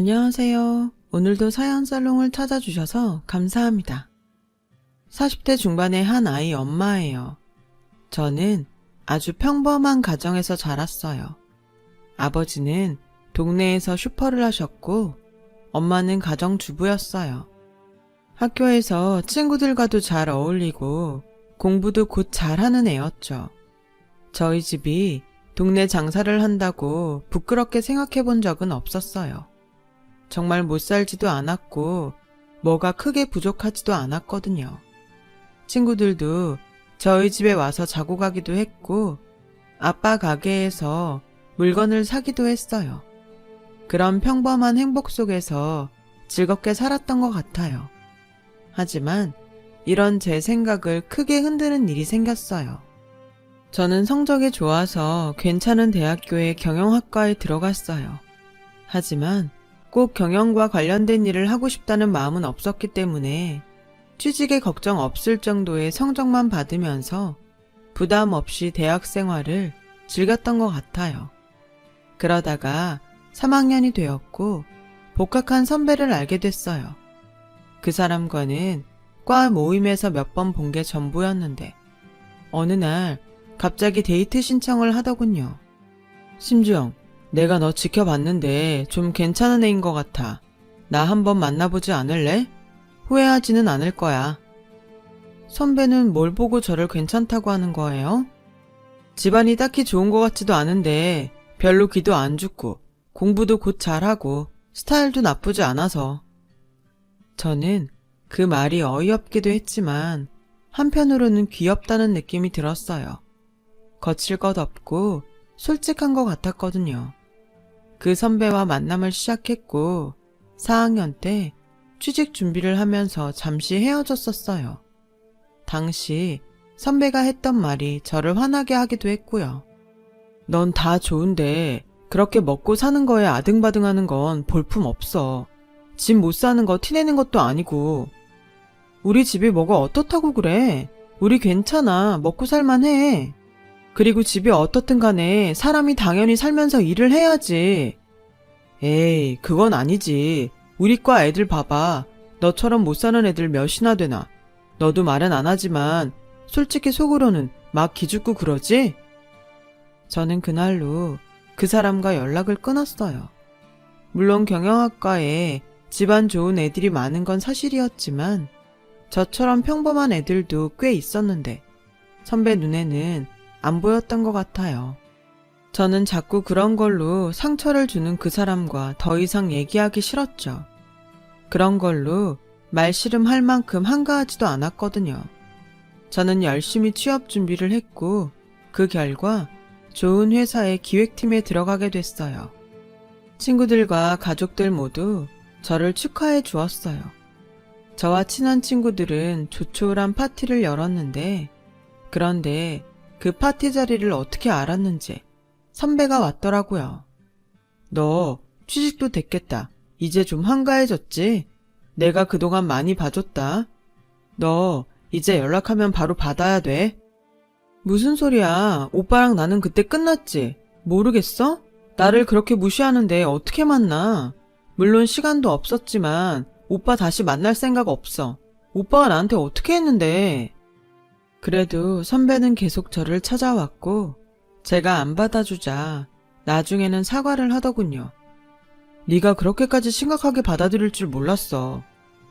안녕하세요. 오늘도 사연 살롱을 찾아주셔서 감사합니다. 40대 중반의 한 아이 엄마예요. 저는 아주 평범한 가정에서 자랐어요. 아버지는 동네에서 슈퍼를 하셨고 엄마는 가정주부였어요. 학교에서 친구들과도 잘 어울리고 공부도 곧 잘하는 애였죠. 저희 집이 동네 장사를 한다고 부끄럽게 생각해 본 적은 없었어요. 정말 못 살지도 않았고 뭐가 크게 부족하지도 않았거든요. 친구들도 저희 집에 와서 자고 가기도 했고 아빠 가게에서 물건을 사기도 했어요. 그런 평범한 행복 속에서 즐겁게 살았던 것 같아요. 하지만 이런 제 생각을 크게 흔드는 일이 생겼어요. 저는 성적이 좋아서 괜찮은 대학교의 경영학과에 들어갔어요. 하지만 꼭 경영과 관련된 일을 하고 싶다는 마음은 없었기 때문에 취직에 걱정 없을 정도의 성적만 받으면서 부담 없이 대학 생활을 즐겼던 것 같아요. 그러다가 3학년이 되었고 복학한 선배를 알게 됐어요. 그 사람과는 과 모임에서 몇 번 본 게 전부였는데 어느 날 갑자기 데이트 신청을 하더군요. 심주영, 내가 너 지켜봤는데 좀 괜찮은 애인 것 같아. 나 한번 만나보지 않을래? 후회하지는 않을 거야. 선배는 뭘 보고 저를 괜찮다고 하는 거예요? 집안이 딱히 좋은 것 같지도 않은데 별로 기도 안 죽고 공부도 곧 잘하고 스타일도 나쁘지 않아서. 저는 그 말이 어이없기도 했지만 한편으로는 귀엽다는 느낌이 들었어요. 거칠 것 없고 솔직한 것 같았거든요. 그 선배와 만남을 시작했고 4학년 때 취직 준비를 하면서 잠시 헤어졌었어요. 당시 선배가 했던 말이 저를 화나게 하기도 했고요. 넌 다 좋은데 그렇게 먹고 사는 거에 아등바등하는 건 볼품 없어. 집 못 사는 거 티내는 것도 아니고. 우리 집이 뭐가 어떻다고 그래. 우리 괜찮아. 먹고 살만해. 그리고 집이 어떻든 간에 사람이 당연히 살면서 일을 해야지. 에이, 그건 아니지. 우리 과 애들 봐봐. 너처럼 못 사는 애들 몇이나 되나. 너도 말은 안 하지만 솔직히 속으로는 막 기죽고 그러지? 저는 그날로 그 사람과 연락을 끊었어요. 물론 경영학과에 집안 좋은 애들이 많은 건 사실이었지만 저처럼 평범한 애들도 꽤 있었는데 선배 눈에는 안 보였던 것 같아요. 저는 자꾸 그런 걸로 상처를 주는 그 사람과 더 이상 얘기하기 싫었죠. 그런 걸로 말씨름할 만큼 한가하지도 않았거든요. 저는 열심히 취업 준비를 했고 그 결과 좋은 회사의 기획팀에 들어가게 됐어요. 친구들과 가족들 모두 저를 축하해 주었어요. 저와 친한 친구들은 조촐한 파티를 열었는데 그런데 그 파티 자리를 어떻게 알았는지 선배가 왔더라고요. 너 취직도 됐겠다. 이제 좀 한가해졌지? 내가 그동안 많이 봐줬다. 너 이제 연락하면 바로 받아야 돼. 무슨 소리야. 오빠랑 나는 그때 끝났지. 모르겠어? 나를 그렇게 무시하는데 어떻게 만나? 물론 시간도 없었지만 오빠 다시 만날 생각 없어. 오빠가 나한테 어떻게 했는데. 그래도 선배는 계속 저를 찾아왔고 제가 안 받아주자 나중에는 사과를 하더군요. 네가 그렇게까지 심각하게 받아들일 줄 몰랐어.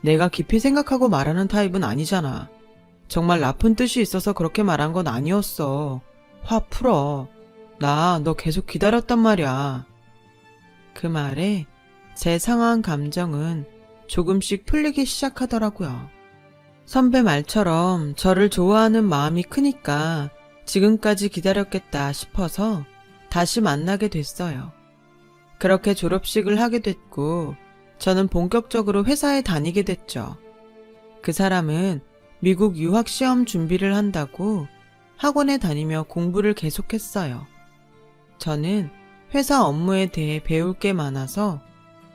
내가 깊이 생각하고 말하는 타입은 아니잖아. 정말 나쁜 뜻이 있어서 그렇게 말한 건 아니었어. 화 풀어. 나 너 계속 기다렸단 말이야. 그 말에 제 상한 감정은 조금씩 풀리기 시작하더라고요. 선배 말처럼 저를 좋아하는 마음이 크니까 지금까지 기다렸겠다 싶어서 다시 만나게 됐어요. 그렇게 졸업식을 하게 됐고 저는 본격적으로 회사에 다니게 됐죠. 그 사람은 미국 유학 시험 준비를 한다고 학원에 다니며 공부를 계속했어요. 저는 회사 업무에 대해 배울 게 많아서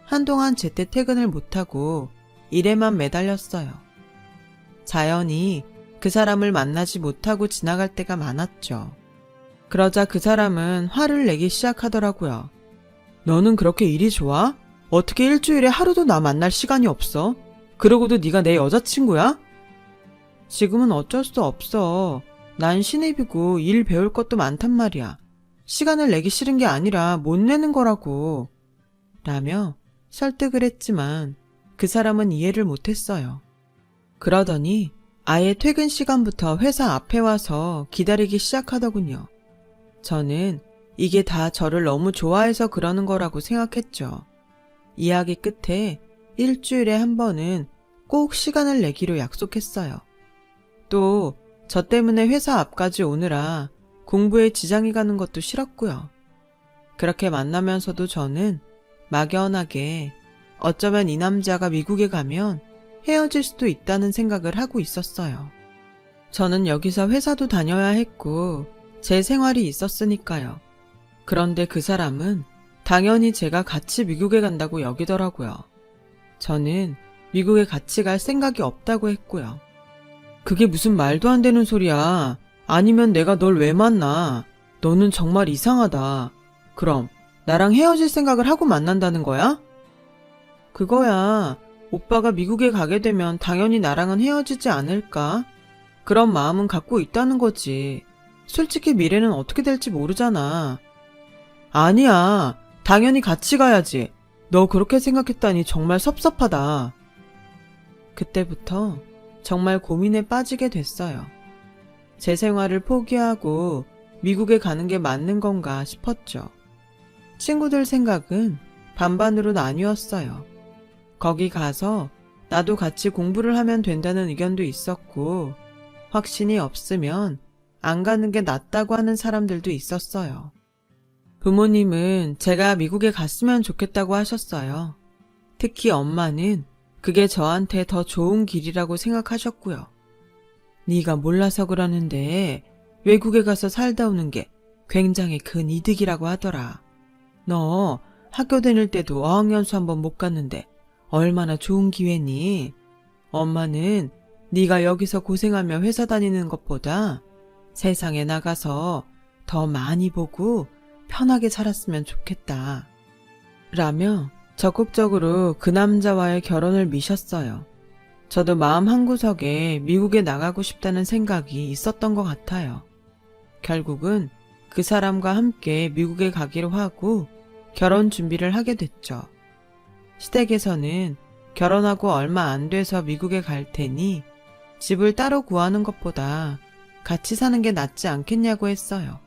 한동안 제때 퇴근을 못하고 일에만 매달렸어요. 자연히 그 사람을 만나지 못하고 지나갈 때가 많았죠. 그러자 그 사람은 화를 내기 시작하더라고요. 너는 그렇게 일이 좋아? 어떻게 일주일에 하루도 나 만날 시간이 없어? 그러고도 네가 내 여자친구야? 지금은 어쩔 수 없어. 난 신입이고 일 배울 것도 많단 말이야. 시간을 내기 싫은 게 아니라 못 내는 거라고. 라며 설득을 했지만 그 사람은 이해를 못했어요. 그러더니 아예 퇴근 시간부터 회사 앞에 와서 기다리기 시작하더군요. 저는 이게 다 저를 너무 좋아해서 그러는 거라고 생각했죠. 이야기 끝에 일주일에 한 번은 꼭 시간을 내기로 약속했어요. 또 저 때문에 회사 앞까지 오느라 공부에 지장이 가는 것도 싫었고요. 그렇게 만나면서도 저는 막연하게 어쩌면 이 남자가 미국에 가면 헤어질 수도 있다는 생각을 하고 있었어요. 저는 여기서 회사도 다녀야 했고 제 생활이 있었으니까요. 그런데 그 사람은 당연히 제가 같이 미국에 간다고 여기더라고요. 저는 미국에 같이 갈 생각이 없다고 했고요. 그게 무슨 말도 안 되는 소리야. 아니면 내가 널 왜 만나? 너는 정말 이상하다. 그럼 나랑 헤어질 생각을 하고 만난다는 거야? 그거야. 오빠가 미국에 가게 되면 당연히 나랑은 헤어지지 않을까? 그런 마음은 갖고 있다는 거지. 솔직히 미래는 어떻게 될지 모르잖아. 아니야. 당연히 같이 가야지. 너 그렇게 생각했다니 정말 섭섭하다. 그때부터 정말 고민에 빠지게 됐어요. 제 생활을 포기하고 미국에 가는 게 맞는 건가 싶었죠. 친구들 생각은 반반으로 나뉘었어요. 거기 가서 나도 같이 공부를 하면 된다는 의견도 있었고, 확신이 없으면 안 가는 게 낫다고 하는 사람들도 있었어요. 부모님은 제가 미국에 갔으면 좋겠다고 하셨어요. 특히 엄마는 그게 저한테 더 좋은 길이라고 생각하셨고요. 네가 몰라서 그러는데 외국에 가서 살다 오는 게 굉장히 큰 이득이라고 하더라. 너 학교 다닐 때도 어학연수 한번 못 갔는데 얼마나 좋은 기회니? 엄마는 네가 여기서 고생하며 회사 다니는 것보다 세상에 나가서 더 많이 보고 편하게 살았으면 좋겠다. 라며 적극적으로 그 남자와의 결혼을 미셨어요. 저도 마음 한구석에 미국에 나가고 싶다는 생각이 있었던 것 같아요. 결국은 그 사람과 함께 미국에 가기로 하고 결혼 준비를 하게 됐죠. 시댁에서는 결혼하고 얼마 안 돼서 미국에 갈 테니 집을 따로 구하는 것보다 같이 사는 게 낫지 않겠냐고 했어요.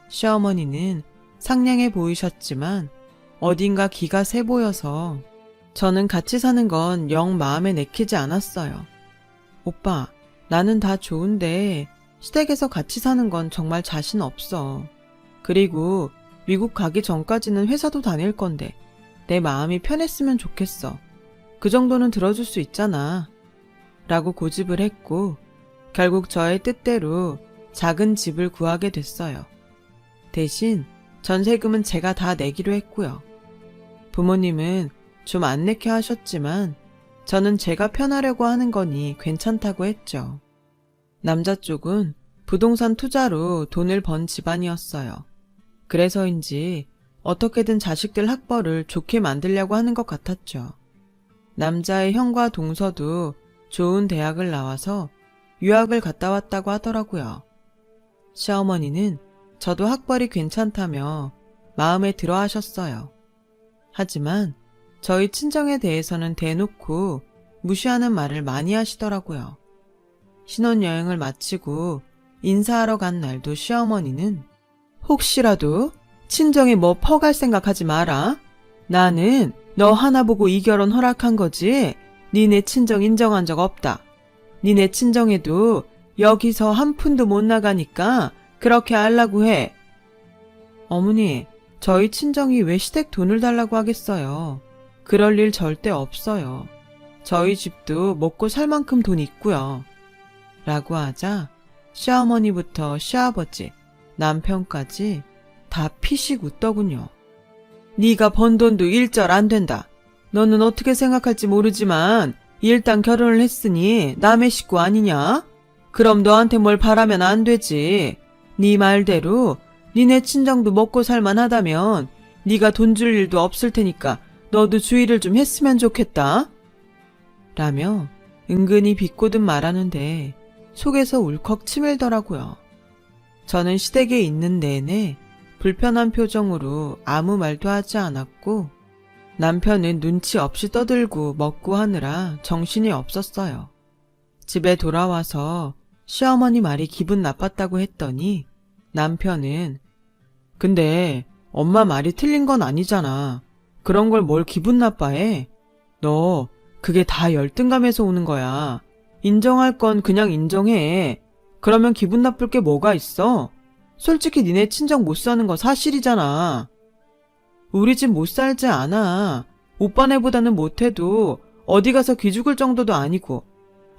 시어머니는 상냥해 보이셨지만 어딘가 기가 세 보여서 저는 같이 사는 건 영 마음에 내키지 않았어요. 오빠, 나는 다 좋은데 시댁에서 같이 사는 건 정말 자신 없어. 그리고 미국 가기 전까지는 회사도 다닐 건데 내 마음이 편했으면 좋겠어. 그 정도는 들어줄 수 있잖아. 라고 고집을 했고 결국 저의 뜻대로 작은 집을 구하게 됐어요. 대신 전세금은 제가 다 내기로 했고요. 부모님은 좀 안 내게 하셨지만 저는 제가 편하려고 하는 거니 괜찮다고 했죠. 남자 쪽은 부동산 투자로 돈을 번 집안이었어요. 그래서인지 어떻게든 자식들 학벌을 좋게 만들려고 하는 것 같았죠. 남자의 형과 동서도 좋은 대학을 나와서 유학을 갔다 왔다고 하더라고요. 시어머니는 저도 학벌이 괜찮다며 마음에 들어 하셨어요. 하지만 저희 친정에 대해서는 대놓고 무시하는 말을 많이 하시더라고요. 신혼여행을 마치고 인사하러 간 날도 시어머니는 혹시라도 친정에 뭐 퍼갈 생각하지 마라. 나는 너 하나 보고 이 결혼 허락한 거지 니네 친정 인정한 적 없다. 니네 친정에도 여기서 한 푼도 못 나가니까 그렇게 하려고 해. 어머니, 저희 친정이 왜 시댁 돈을 달라고 하겠어요. 그럴 일 절대 없어요. 저희 집도 먹고 살 만큼 돈 있고요. 라고 하자 시어머니부터 시아버지, 남편까지 다 피식 웃더군요. 네가 번 돈도 일절 안 된다. 너는 어떻게 생각할지 모르지만 일단 결혼을 했으니 남의 식구 아니냐? 그럼 너한테 뭘 바라면 안 되지. 네 말대로 니네 친정도 먹고 살만하다면 네가 돈 줄 일도 없을 테니까 너도 주의를 좀 했으면 좋겠다. 라며 은근히 비꼬듯 말하는데 속에서 울컥 치밀더라고요. 저는 시댁에 있는 내내 불편한 표정으로 아무 말도 하지 않았고 남편은 눈치 없이 떠들고 먹고 하느라 정신이 없었어요. 집에 돌아와서 시어머니 말이 기분 나빴다고 했더니 남편은 근데 엄마 말이 틀린 건 아니잖아. 그런 걸 뭘 기분 나빠해? 너 그게 다 열등감에서 오는 거야. 인정할 건 그냥 인정해. 그러면 기분 나쁠 게 뭐가 있어? 솔직히 니네 친정 못 사는 거 사실이잖아. 우리 집 못 살지 않아. 오빠네보다는 못해도 어디 가서 기죽을 정도도 아니고.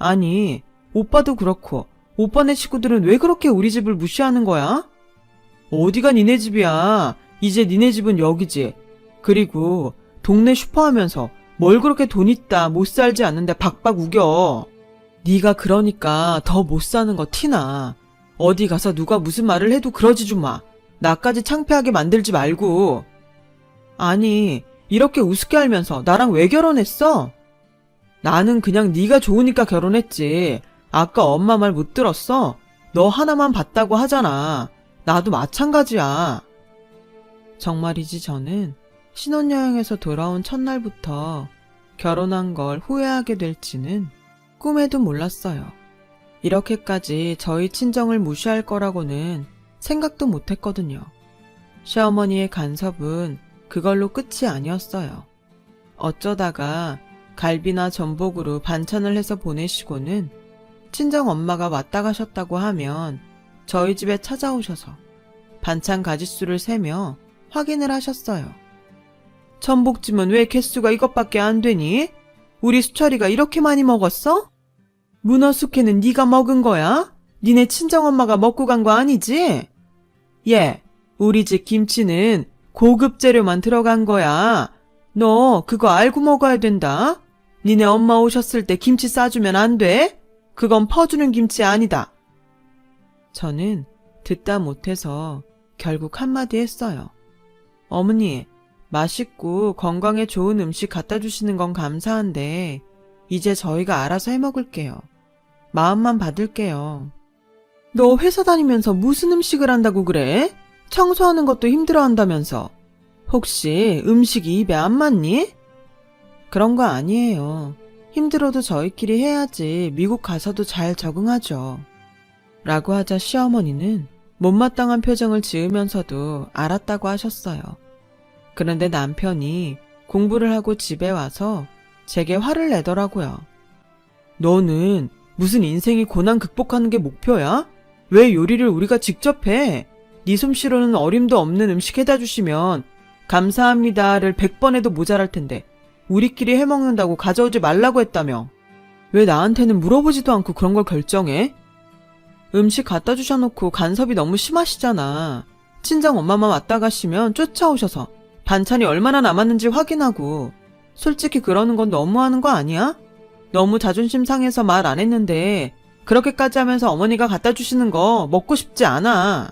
아니, 오빠도 그렇고 오빠네 식구들은 왜 그렇게 우리 집을 무시하는 거야? 어디가 니네 집이야. 이제 니네 집은 여기지. 그리고 동네 슈퍼하면서 뭘 그렇게 돈 있다 못 살지 않는데 박박 우겨. 네가 그러니까 더 못 사는 거 티나. 어디 가서 누가 무슨 말을 해도 그러지 좀 마. 나까지 창피하게 만들지 말고. 아니, 이렇게 우습게 알면서 나랑 왜 결혼했어? 나는 그냥 네가 좋으니까 결혼했지. 아까 엄마 말 못 들었어? 너 하나만 봤다고 하잖아. 나도 마찬가지야. 정말이지 저는 신혼여행에서 돌아온 첫날부터 결혼한 걸 후회하게 될지는 꿈에도 몰랐어요. 이렇게까지 저희 친정을 무시할 거라고는 생각도 못했거든요. 시어머니의 간섭은 그걸로 끝이 아니었어요. 어쩌다가 갈비나 전복으로 반찬을 해서 보내시고는 친정 엄마가 왔다 가셨다고 하면 저희 집에 찾아오셔서 반찬 가짓수를 세며 확인을 하셨어요. 전복찜은 왜 개수가 이것밖에 안 되니? 우리 수철이가 이렇게 많이 먹었어? 문어 숙회는 네가 먹은 거야? 니네 친정엄마가 먹고 간 거 아니지? 예, 우리 집 김치는 고급 재료만 들어간 거야. 너 그거 알고 먹어야 된다. 니네 엄마 오셨을 때 김치 싸주면 안 돼? 그건 퍼주는 김치 아니다. 저는 듣다 못해서 결국 한마디 했어요. 어머니, 맛있고 건강에 좋은 음식 갖다 주시는 건 감사한데 이제 저희가 알아서 해 먹을게요. 마음만 받을게요. 너 회사 다니면서 무슨 음식을 한다고 그래? 청소하는 것도 힘들어 한다면서. 혹시 음식이 입에 안 맞니? 그런 거 아니에요. 힘들어도 저희끼리 해야지 미국 가서도 잘 적응하죠. 라고 하자 시어머니는 못마땅한 표정을 지으면서도 알았다고 하셨어요. 그런데 남편이 공부를 하고 집에 와서 제게 화를 내더라고요. 너는 무슨 인생이 고난 극복하는 게 목표야? 왜 요리를 우리가 직접 해? 네 솜씨로는 어림도 없는 음식 해다 주시면 감사합니다를 100번 해도 모자랄 텐데 우리끼리 해먹는다고 가져오지 말라고 했다며. 왜 나한테는 물어보지도 않고 그런 걸 결정해? 음식 갖다 주셔놓고 간섭이 너무 심하시잖아. 친정 엄마만 왔다 가시면 쫓아오셔서 반찬이 얼마나 남았는지 확인하고. 솔직히 그러는 건 너무하는 거 아니야? 너무 자존심 상해서 말 안 했는데 그렇게까지 하면서 어머니가 갖다 주시는 거 먹고 싶지 않아.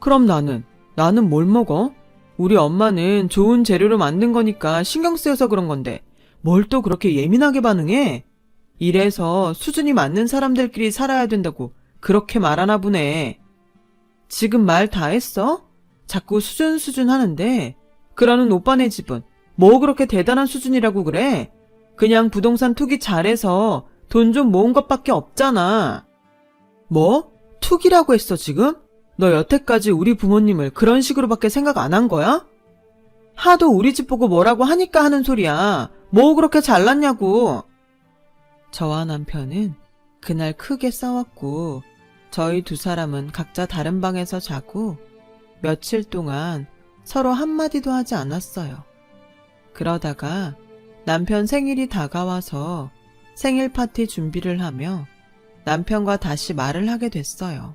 그럼 나는 뭘 먹어? 우리 엄마는 좋은 재료로 만든 거니까 신경 쓰여서 그런 건데 뭘 또 그렇게 예민하게 반응해? 이래서 수준이 맞는 사람들끼리 살아야 된다고 그렇게 말하나 보네. 지금 말 다 했어? 자꾸 수준 하는데 그러는 오빠네 집은 뭐 그렇게 대단한 수준이라고 그래? 그냥 부동산 투기 잘해서 돈 좀 모은 것밖에 없잖아. 뭐? 투기라고 했어 지금? 너 여태까지 우리 부모님을 그런 식으로밖에 생각 안 한 거야? 하도 우리 집 보고 뭐라고 하니까 하는 소리야. 뭐 그렇게 잘났냐고. 저와 남편은 그날 크게 싸웠고 저희 두 사람은 각자 다른 방에서 자고 며칠 동안 서로 한마디도 하지 않았어요. 그러다가 남편 생일이 다가와서 생일 파티 준비를 하며 남편과 다시 말을 하게 됐어요.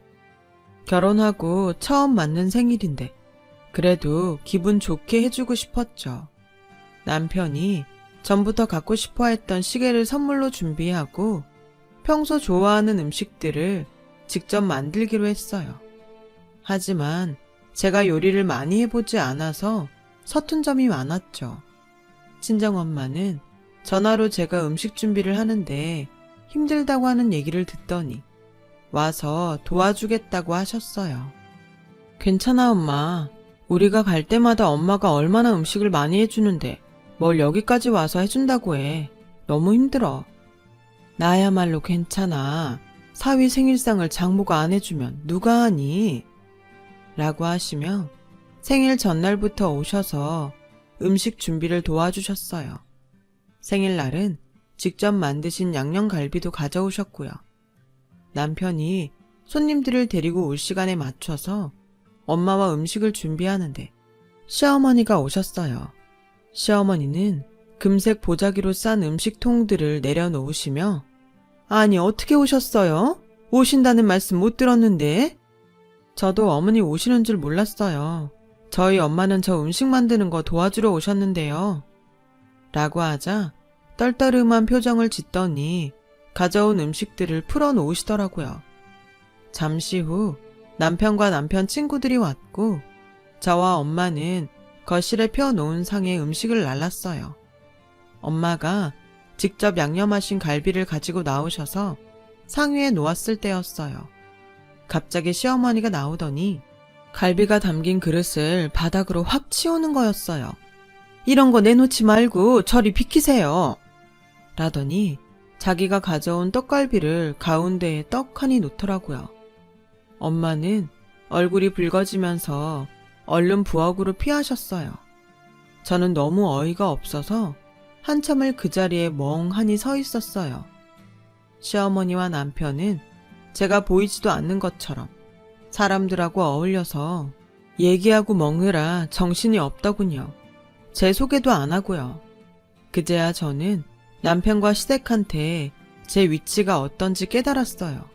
결혼하고 처음 맞는 생일인데 그래도 기분 좋게 해주고 싶었죠. 남편이 전부터 갖고 싶어 했던 시계를 선물로 준비하고 평소 좋아하는 음식들을 직접 만들기로 했어요. 하지만 제가 요리를 많이 해보지 않아서 서툰 점이 많았죠. 친정엄마는 전화로 제가 음식 준비를 하는데 힘들다고 하는 얘기를 듣더니 와서 도와주겠다고 하셨어요. 괜찮아, 엄마. 우리가 갈 때마다 엄마가 얼마나 음식을 많이 해주는데 뭘 여기까지 와서 해준다고 해. 너무 힘들어. 나야말로 괜찮아. 사위 생일상을 장모가 안 해주면 누가 하니? 라고 하시며 생일 전날부터 오셔서 음식 준비를 도와주셨어요. 생일날은 직접 만드신 양념갈비도 가져오셨고요. 남편이 손님들을 데리고 올 시간에 맞춰서 엄마와 음식을 준비하는데 시어머니가 오셨어요. 시어머니는 금색 보자기로 싼 음식통들을 내려놓으시며 아니 어떻게 오셨어요? 오신다는 말씀 못 들었는데? 저도 어머니 오시는 줄 몰랐어요. 저희 엄마는 저 음식 만드는 거 도와주러 오셨는데요. 라고 하자 떨떠름한 표정을 짓더니 가져온 음식들을 풀어놓으시더라고요. 잠시 후 남편과 남편 친구들이 왔고 저와 엄마는 거실에 펴놓은 상에 음식을 날랐어요. 엄마가 직접 양념하신 갈비를 가지고 나오셔서 상 위에 놓았을 때였어요. 갑자기 시어머니가 나오더니 갈비가 담긴 그릇을 바닥으로 확 치우는 거였어요. 이런 거 내놓지 말고 저리 비키세요. 라더니 자기가 가져온 떡갈비를 가운데에 떡하니 놓더라고요. 엄마는 얼굴이 붉어지면서 얼른 부엌으로 피하셨어요. 저는 너무 어이가 없어서 한참을 그 자리에 멍하니 서 있었어요. 시어머니와 남편은 제가 보이지도 않는 것처럼 사람들하고 어울려서 얘기하고 먹느라 정신이 없더군요. 제 소개도 안 하고요. 그제야 저는 남편과 시댁한테 제 위치가 어떤지 깨달았어요.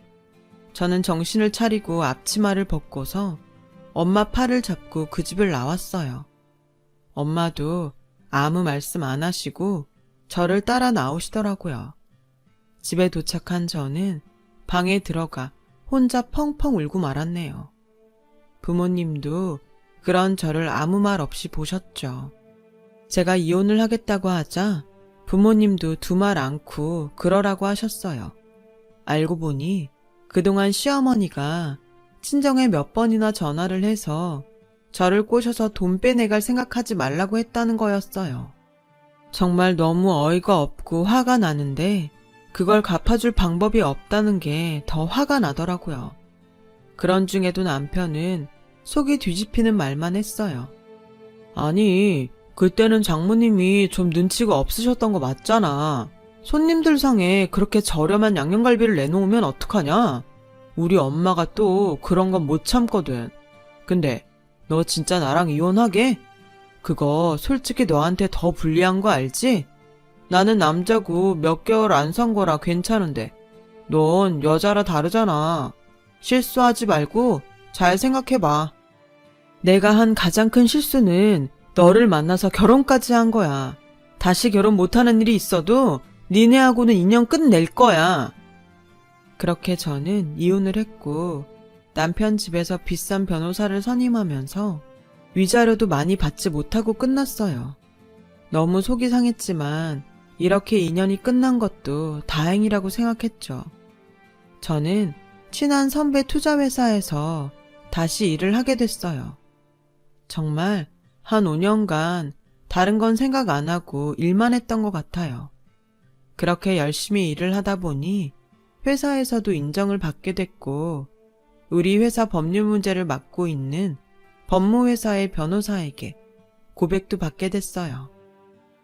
저는 정신을 차리고 앞치마를 벗고서 엄마 팔을 잡고 그 집을 나왔어요. 엄마도 아무 말씀 안 하시고 저를 따라 나오시더라고요. 집에 도착한 저는 방에 들어가 혼자 펑펑 울고 말았네요. 부모님도 그런 저를 아무 말 없이 보셨죠. 제가 이혼을 하겠다고 하자 부모님도 두 말 않고 그러라고 하셨어요. 알고 보니 그동안 시어머니가 친정에 몇 번이나 전화를 해서 저를 꼬셔서 돈 빼내갈 생각하지 말라고 했다는 거였어요. 정말 너무 어이가 없고 화가 나는데 그걸 갚아줄 방법이 없다는 게 더 화가 나더라고요. 그런 중에도 남편은 속이 뒤집히는 말만 했어요. 아니, 그때는 장모님이 좀 눈치가 없으셨던 거 맞잖아. 손님들 상에 그렇게 저렴한 양념갈비를 내놓으면 어떡하냐? 우리 엄마가 또 그런 건 못 참거든. 근데 너 진짜 나랑 이혼하게? 그거 솔직히 너한테 더 불리한 거 알지? 나는 남자고 몇 개월 안 산 거라 괜찮은데 넌 여자라 다르잖아. 실수하지 말고 잘 생각해봐. 내가 한 가장 큰 실수는 너를 만나서 결혼까지 한 거야. 다시 결혼 못하는 일이 있어도 니네하고는 인연 끝낼 거야. 그렇게 저는 이혼을 했고 남편 집에서 비싼 변호사를 선임하면서 위자료도 많이 받지 못하고 끝났어요. 너무 속이 상했지만 이렇게 인연이 끝난 것도 다행이라고 생각했죠. 저는 친한 선배 투자회사에서 다시 일을 하게 됐어요. 정말 한 5년간 다른 건 생각 안 하고 일만 했던 것 같아요. 그렇게 열심히 일을 하다 보니 회사에서도 인정을 받게 됐고 우리 회사 법률 문제를 맡고 있는 법무회사의 변호사에게 고백도 받게 됐어요.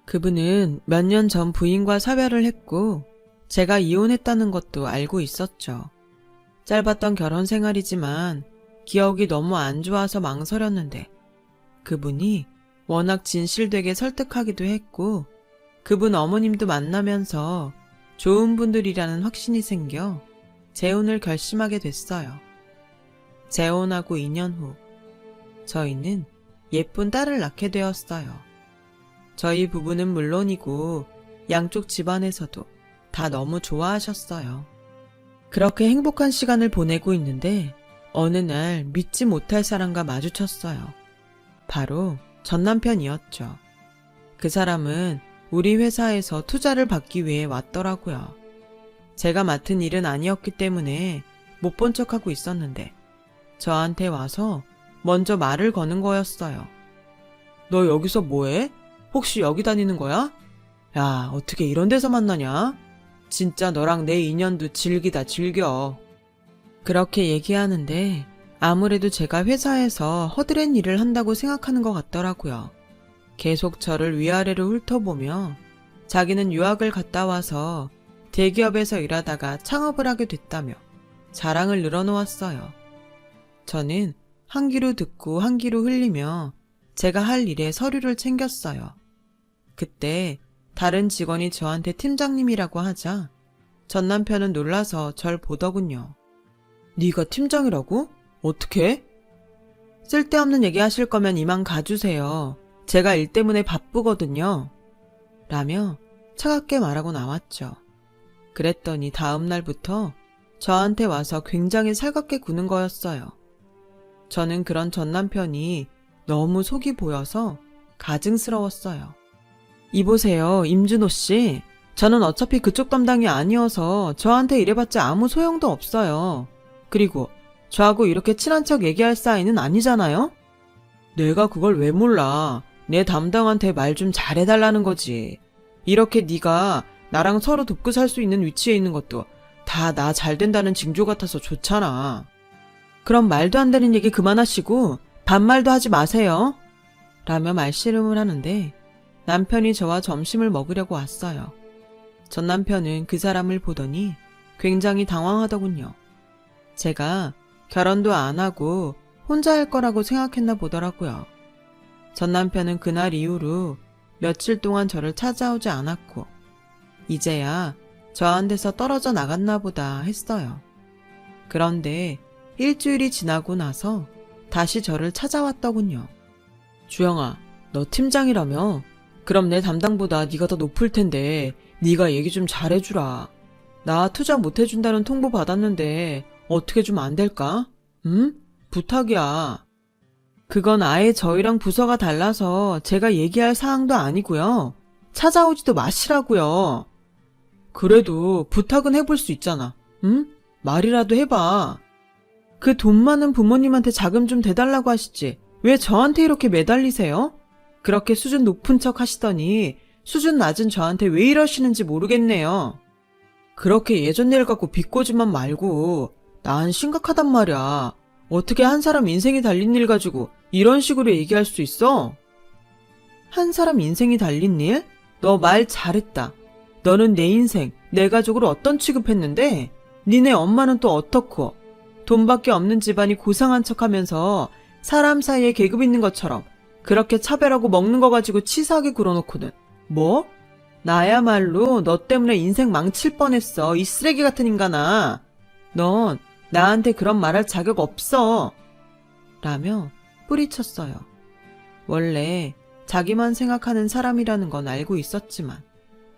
그분은 몇 년 전 부인과 사별을 했고 제가 이혼했다는 것도 알고 있었죠. 짧았던 결혼 생활이지만 기억이 너무 안 좋아서 망설였는데 그분이 워낙 진실되게 설득하기도 했고 그분 어머님도 만나면서 좋은 분들이라는 확신이 생겨 재혼을 결심하게 됐어요. 재혼하고 2년 후 저희는 예쁜 딸을 낳게 되었어요. 저희 부부는 물론이고 양쪽 집안에서도 다 너무 좋아하셨어요. 그렇게 행복한 시간을 보내고 있는데 어느 날 믿지 못할 사람과 마주쳤어요. 바로 전 남편이었죠. 그 사람은 우리 회사에서 투자를 받기 위해 왔더라고요. 제가 맡은 일은 아니었기 때문에 못 본 척하고 있었는데 저한테 와서 먼저 말을 거는 거였어요. 너 여기서 뭐해? 혹시 여기 다니는 거야? 야, 어떻게 이런 데서 만나냐? 진짜 너랑 내 인연도 질기다 질겨. 그렇게 얘기하는데 아무래도 제가 회사에서 허드렛 일을 한다고 생각하는 것 같더라고요. 계속 저를 위아래로 훑어보며 자기는 유학을 갔다 와서 대기업에서 일하다가 창업을 하게 됐다며 자랑을 늘어놓았어요. 저는 한 귀로 듣고 한 귀로 흘리며 제가 할 일에 서류를 챙겼어요. 그때 다른 직원이 저한테 팀장님이라고 하자 전 남편은 놀라서 절 보더군요. 네가 팀장이라고? 어떻게? 쓸데없는 얘기 하실 거면 이만 가주세요. 제가 일 때문에 바쁘거든요. 라며 차갑게 말하고 나왔죠. 그랬더니 다음 날부터 저한테 와서 굉장히 살갑게 구는 거였어요. 저는 그런 전 남편이 너무 속이 보여서 가증스러웠어요. 이보세요, 임준호 씨. 저는 어차피 그쪽 담당이 아니어서 저한테 이래봤자 아무 소용도 없어요. 그리고 저하고 이렇게 친한 척 얘기할 사이는 아니잖아요? 내가 그걸 왜 몰라. 내 담당한테 말 좀 잘해달라는 거지. 이렇게 네가 나랑 서로 돕고 살 수 있는 위치에 있는 것도 다 나 잘 된다는 징조 같아서 좋잖아. 그럼 말도 안 되는 얘기 그만하시고 반말도 하지 마세요. 라며 말씨름을 하는데 남편이 저와 점심을 먹으려고 왔어요. 전 남편은 그 사람을 보더니 굉장히 당황하더군요. 제가 결혼도 안 하고 혼자 할 거라고 생각했나 보더라고요. 전 남편은 그날 이후로 며칠 동안 저를 찾아오지 않았고 이제야 저한테서 떨어져 나갔나 보다 했어요. 그런데 일주일이 지나고 나서 다시 저를 찾아왔더군요. 주영아, 너 팀장이라며? 그럼 내 담당보다 네가 더 높을 텐데 네가 얘기 좀 잘해주라. 나 투자 못해준다는 통보 받았는데 어떻게 좀 안 될까? 응? 부탁이야. 그건 아예 저희랑 부서가 달라서 제가 얘기할 사항도 아니고요. 찾아오지도 마시라고요. 그래도 부탁은 해볼 수 있잖아. 응? 말이라도 해봐. 그 돈 많은 부모님한테 자금 좀 대달라고 하시지. 왜 저한테 이렇게 매달리세요? 그렇게 수준 높은 척 하시더니 수준 낮은 저한테 왜 이러시는지 모르겠네요. 그렇게 예전 일 갖고 비꼬지만 말고 난 심각하단 말이야. 어떻게 한 사람 인생이 달린 일 가지고 이런 식으로 얘기할 수 있어? 한 사람 인생이 달린 일? 너 말 잘했다. 너는 내 인생, 내 가족을 어떤 취급했는데 니네 엄마는 또 어떻고 돈밖에 없는 집안이 고상한 척하면서 사람 사이에 계급 있는 것처럼 그렇게 차별하고 먹는 거 가지고 치사하게 굴어놓고는 뭐? 나야말로 너 때문에 인생 망칠 뻔했어. 이 쓰레기 같은 인간아. 넌 나한테 그런 말할 자격 없어. 라며 뿌리쳤어요. 원래 자기만 생각하는 사람이라는 건 알고 있었지만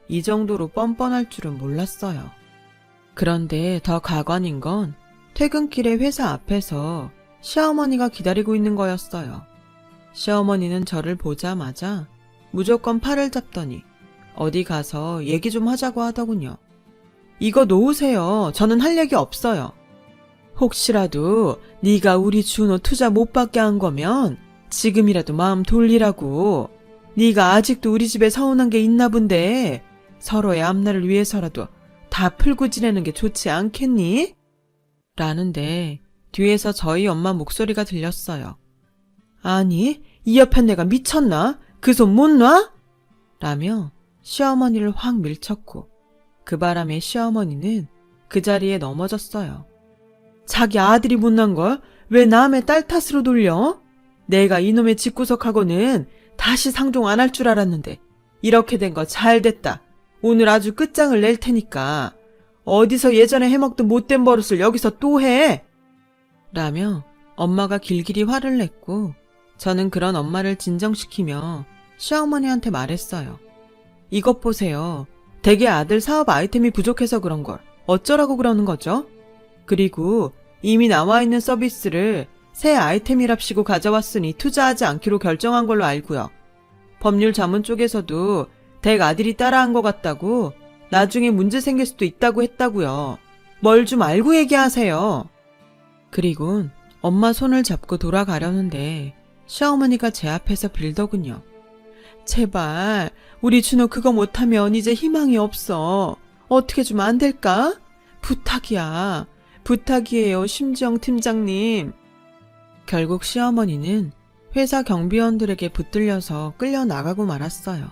이 정도로 뻔뻔할 줄은 몰랐어요. 그런데 더 가관인 건 퇴근길에 회사 앞에서 시어머니가 기다리고 있는 거였어요. 시어머니는 저를 보자마자 무조건 팔을 잡더니 어디 가서 얘기 좀 하자고 하더군요. 이거 놓으세요. 저는 할 얘기 없어요. 혹시라도 네가 우리 준호 투자 못 받게 한 거면 지금이라도 마음 돌리라고. 네가 아직도 우리 집에 서운한 게 있나 본데 서로의 앞날을 위해서라도 다 풀고 지내는 게 좋지 않겠니? 라는데 뒤에서 저희 엄마 목소리가 들렸어요. 아니, 이 옆에 내가 미쳤나? 그 손 못 놔? 라며 시어머니를 확 밀쳤고 그 바람에 시어머니는 그 자리에 넘어졌어요. 자기 아들이 못난 걸 왜 남의 딸 탓으로 돌려? 내가 이놈의 집구석하고는 다시 상종 안 할 줄 알았는데 이렇게 된 거 잘 됐다. 오늘 아주 끝장을 낼 테니까 어디서 예전에 해먹던 못된 버릇을 여기서 또 해? 라며 엄마가 길길이 화를 냈고 저는 그런 엄마를 진정시키며 시어머니한테 말했어요. 이것 보세요. 댁의 아들 사업 아이템이 부족해서 그런 걸 어쩌라고 그러는 거죠? 그리고 이미 나와 있는 서비스를 새 아이템이랍시고 가져왔으니 투자하지 않기로 결정한 걸로 알고요. 법률 자문 쪽에서도 댁 아들이 따라한 것 같다고 나중에 문제 생길 수도 있다고 했다고요. 뭘 좀 알고 얘기하세요. 그리곤 엄마 손을 잡고 돌아가려는데 시어머니가 제 앞에서 빌더군요. 제발 우리 준호 그거 못하면 이제 희망이 없어. 어떻게 좀 안 될까? 부탁이야. 부탁이에요, 심지영 팀장님. 결국 시어머니는 회사 경비원들에게 붙들려서 끌려 나가고 말았어요.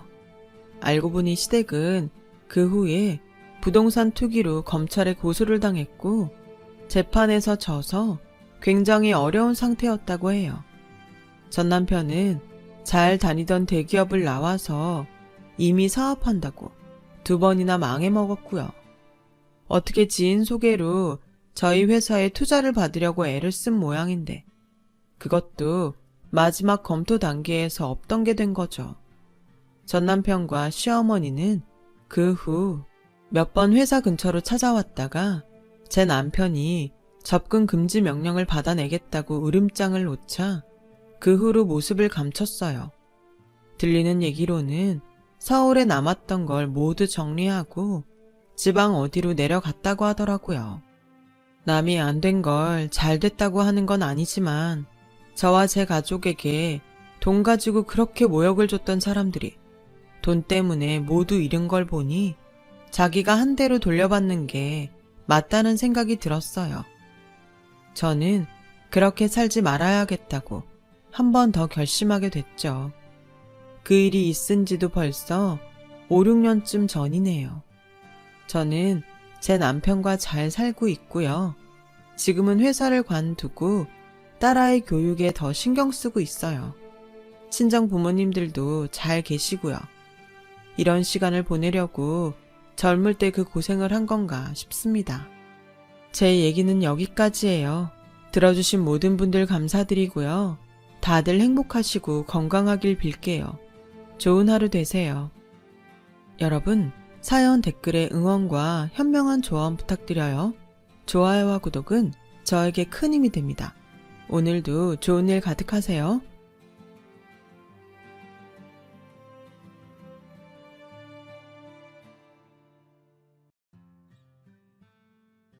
알고 보니 시댁은 그 후에 부동산 투기로 검찰에 고소를 당했고 재판에서 져서 굉장히 어려운 상태였다고 해요. 전 남편은 잘 다니던 대기업을 나와서 이미 사업한다고 2번이나 망해먹었고요. 어떻게 지인 소개로 저희 회사에 투자를 받으려고 애를 쓴 모양인데 그것도 마지막 검토 단계에서 없던 게 된 거죠. 전 남편과 시어머니는 그 후 몇 번 회사 근처로 찾아왔다가 제 남편이 접근 금지 명령을 받아내겠다고 으름장을 놓자 그 후로 모습을 감췄어요. 들리는 얘기로는 서울에 남았던 걸 모두 정리하고 지방 어디로 내려갔다고 하더라고요. 남이 안 된 걸 잘 됐다고 하는 건 아니지만 저와 제 가족에게 돈 가지고 그렇게 모욕을 줬던 사람들이 돈 때문에 모두 잃은 걸 보니 자기가 한 대로 돌려받는 게 맞다는 생각이 들었어요. 저는 그렇게 살지 말아야겠다고 한 번 더 결심하게 됐죠. 그 일이 있은 지도 벌써 5, 6년쯤 전이네요. 저는 제 남편과 잘 살고 있고요. 지금은 회사를 관두고 딸아이 교육에 더 신경 쓰고 있어요. 친정 부모님들도 잘 계시고요. 이런 시간을 보내려고 젊을 때 그 고생을 한 건가 싶습니다. 제 얘기는 여기까지예요. 들어주신 모든 분들 감사드리고요. 다들 행복하시고 건강하길 빌게요. 좋은 하루 되세요. 여러분, 사연 댓글에 응원과 현명한 조언 부탁드려요. 좋아요와 구독은 저에게 큰 힘이 됩니다. 오늘도 좋은 일 가득하세요.